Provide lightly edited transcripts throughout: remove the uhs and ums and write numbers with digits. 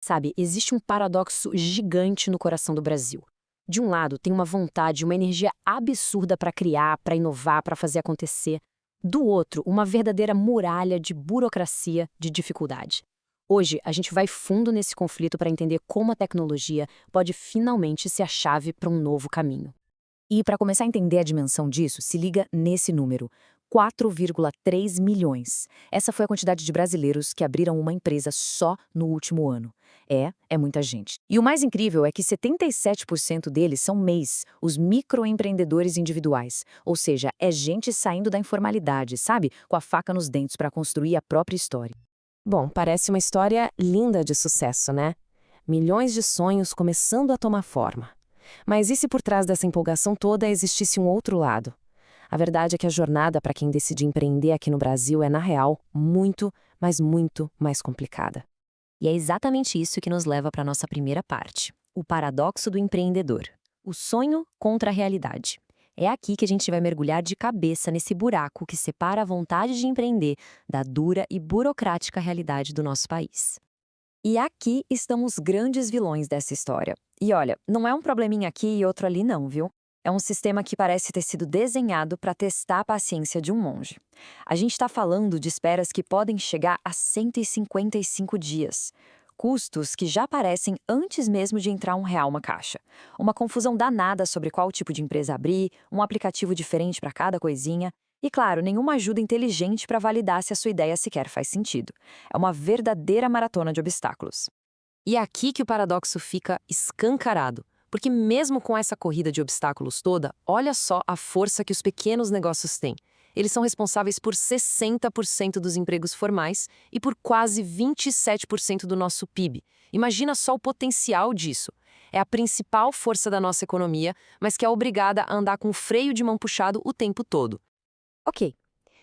Sabe, existe um paradoxo gigante no coração do Brasil. De um lado, tem uma vontade, uma energia absurda para criar, para inovar, para fazer acontecer. Do outro, uma verdadeira muralha de burocracia, de dificuldade. Hoje, a gente vai fundo nesse conflito para entender como a tecnologia pode finalmente ser a chave para um novo caminho. E para começar a entender a dimensão disso, se liga nesse número: 4,3 milhões. Essa foi a quantidade de brasileiros que abriram uma empresa só no último ano. É muita gente. E o mais incrível é que 77% deles são MEIs, os microempreendedores individuais. Ou seja, é gente saindo da informalidade, sabe? Com a faca nos dentes para construir a própria história. Bom, parece uma história linda de sucesso, né? Milhões de sonhos começando a tomar forma. Mas e se por trás dessa empolgação toda existisse um outro lado? A verdade é que a jornada para quem decide empreender aqui no Brasil é, na real, muito, mas muito mais complicada. E é exatamente isso que nos leva para a nossa primeira parte: o paradoxo do empreendedor. O sonho contra a realidade. É aqui que a gente vai mergulhar de cabeça nesse buraco que separa a vontade de empreender da dura e burocrática realidade do nosso país. E aqui estão os grandes vilões dessa história. E olha, não é um probleminha aqui e outro ali não, viu? É um sistema que parece ter sido desenhado para testar a paciência de um monge. A gente está falando de esperas que podem chegar a 155 dias. Custos que já aparecem antes mesmo de entrar R$ 1 uma caixa. Uma confusão danada sobre qual tipo de empresa abrir, um aplicativo diferente para cada coisinha. E claro, nenhuma ajuda inteligente para validar se a sua ideia sequer faz sentido. É uma verdadeira maratona de obstáculos. E é aqui que o paradoxo fica escancarado. Porque mesmo com essa corrida de obstáculos toda, olha só a força que os pequenos negócios têm. Eles são responsáveis por 60% dos empregos formais e por quase 27% do nosso PIB. Imagina só o potencial disso. É a principal força da nossa economia, mas que é obrigada a andar com o freio de mão puxado o tempo todo. Ok,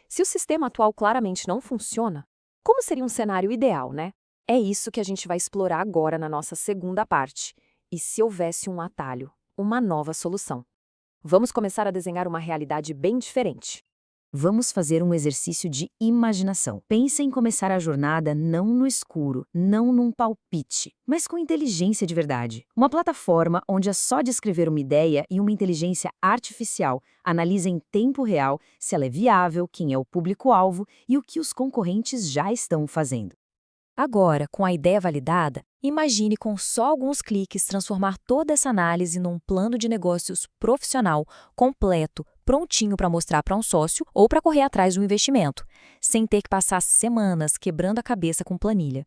se o sistema atual claramente não funciona, como seria um cenário ideal, né? É isso que a gente vai explorar agora na nossa segunda parte. E se houvesse um atalho, uma nova solução? Vamos começar a desenhar uma realidade bem diferente. Vamos fazer um exercício de imaginação. Pense em começar a jornada não no escuro, não num palpite, mas com inteligência de verdade. Uma plataforma onde é só descrever uma ideia e uma inteligência artificial analisa em tempo real se ela é viável, quem é o público-alvo e o que os concorrentes já estão fazendo. Agora, com a ideia validada, imagine com só alguns cliques transformar toda essa análise num plano de negócios profissional, completo, prontinho para mostrar para um sócio ou para correr atrás de um investimento, sem ter que passar semanas quebrando a cabeça com planilha.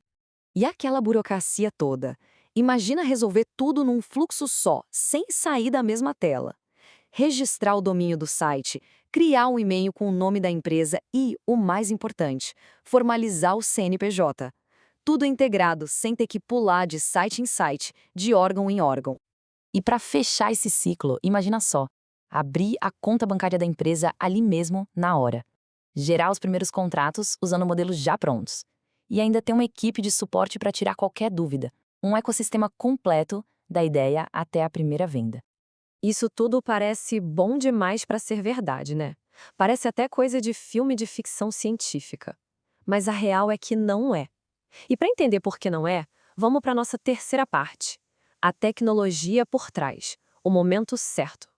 E aquela burocracia toda? Imagina resolver tudo num fluxo só, sem sair da mesma tela. Registrar o domínio do site, criar um e-mail com o nome da empresa e, o mais importante, formalizar o CNPJ. Tudo integrado, sem ter que pular de site em site, de órgão em órgão. E para fechar esse ciclo, imagina só: abrir a conta bancária da empresa ali mesmo, na hora. Gerar os primeiros contratos usando modelos já prontos. E ainda ter uma equipe de suporte para tirar qualquer dúvida. Um ecossistema completo, da ideia até a primeira venda. Isso tudo parece bom demais para ser verdade, né? Parece até coisa de filme de ficção científica. Mas a real é que não é. E para entender por que não é, vamos para a nossa terceira parte: a tecnologia por trás, o momento certo.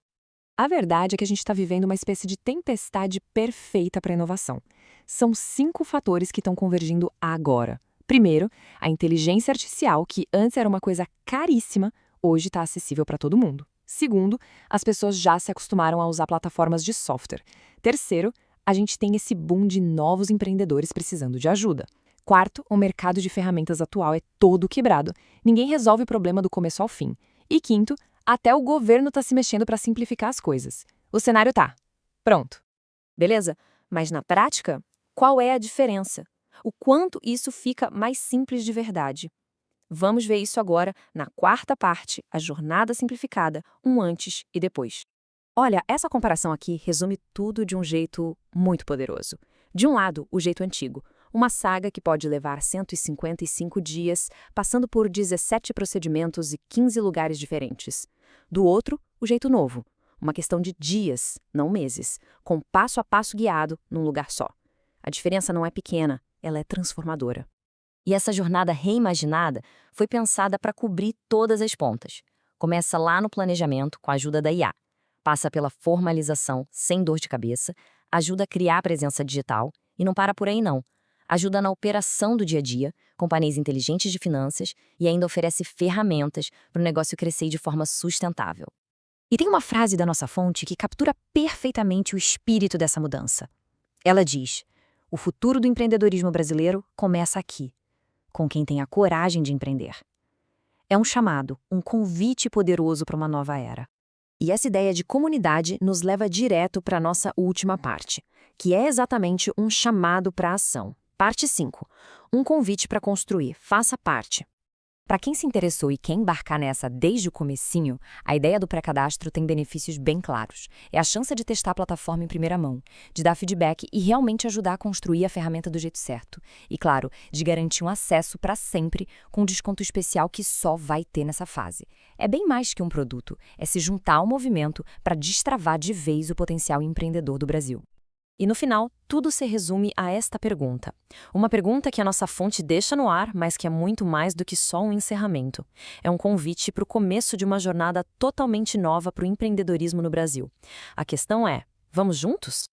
A verdade é que a gente está vivendo uma espécie de tempestade perfeita para a inovação. São 5 fatores que estão convergindo agora. Primeiro, a inteligência artificial, que antes era uma coisa caríssima, hoje está acessível para todo mundo. Segundo, as pessoas já se acostumaram a usar plataformas de software. Terceiro, a gente tem esse boom de novos empreendedores precisando de ajuda. Quarto, o mercado de ferramentas atual é todo quebrado. Ninguém resolve o problema do começo ao fim. E quinto, até o governo está se mexendo para simplificar as coisas. O cenário tá pronto. Beleza? Mas na prática, qual é a diferença? O quanto isso fica mais simples de verdade? Vamos ver isso agora na quarta parte, a jornada simplificada, um antes e depois. Olha, essa comparação aqui resume tudo de um jeito muito poderoso. De um lado, o jeito antigo. Uma saga que pode levar 155 dias, passando por 17 procedimentos e 15 lugares diferentes. Do outro, o jeito novo. Uma questão de dias, não meses, com passo a passo guiado num lugar só. A diferença não é pequena, ela é transformadora. E essa jornada reimaginada foi pensada para cobrir todas as pontas. Começa lá no planejamento, com a ajuda da IA. Passa pela formalização, sem dor de cabeça, ajuda a criar a presença digital e não para por aí não. Ajuda na operação do dia a dia, com painéis inteligentes de finanças e ainda oferece ferramentas para o negócio crescer de forma sustentável. E tem uma frase da nossa fonte que captura perfeitamente o espírito dessa mudança. Ela diz: "O futuro do empreendedorismo brasileiro começa aqui, com quem tem a coragem de empreender." É um chamado, um convite poderoso para uma nova era. E essa ideia de comunidade nos leva direto para a nossa última parte, que é exatamente um chamado para a ação. Parte 5. Um convite para construir. Faça parte. Para quem se interessou e quer embarcar nessa desde o comecinho, a ideia do pré-cadastro tem benefícios bem claros. É a chance de testar a plataforma em primeira mão, de dar feedback e realmente ajudar a construir a ferramenta do jeito certo. E, claro, de garantir um acesso para sempre com um desconto especial que só vai ter nessa fase. É bem mais que um produto, é se juntar ao movimento para destravar de vez o potencial empreendedor do Brasil. E no final, tudo se resume a esta pergunta. Uma pergunta que a nossa fonte deixa no ar, mas que é muito mais do que só um encerramento. É um convite para o começo de uma jornada totalmente nova para o empreendedorismo no Brasil. A questão é: vamos juntos?